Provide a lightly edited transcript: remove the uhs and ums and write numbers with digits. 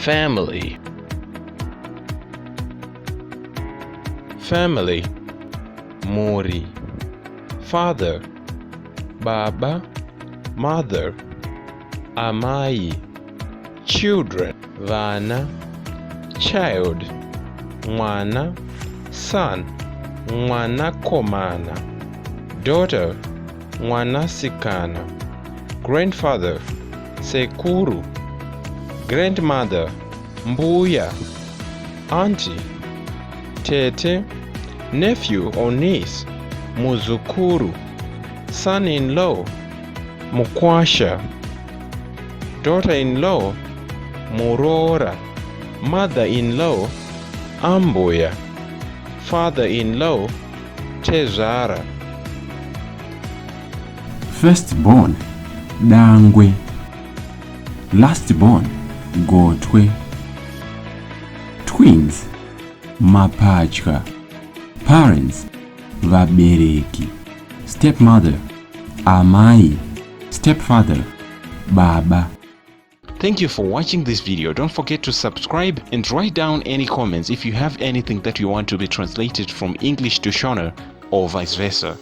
family. Family, muri. Father, baba, mother. Amai, children. Vana, child. Mwana, son. Mwanakomana. Daughter, mwanasikana. Grandfather, sekuru. Grandmother, mbuya. Auntie, tete. Nephew or niece, muzukuru. Son-in-law, mukwasha. Daughter-in-law, murora. Mother-in-law, ambuya. Father-in-law, tezara. Firstborn, dangwe. Lastborn, gotwe. Twins, mapacha. Parents, vabereki. Stepmother, amai. Stepfather, baba. Thank you for watching this video. Don't forget to subscribe and write down any comments if you have anything that you want to be translated from English to Shona or vice versa.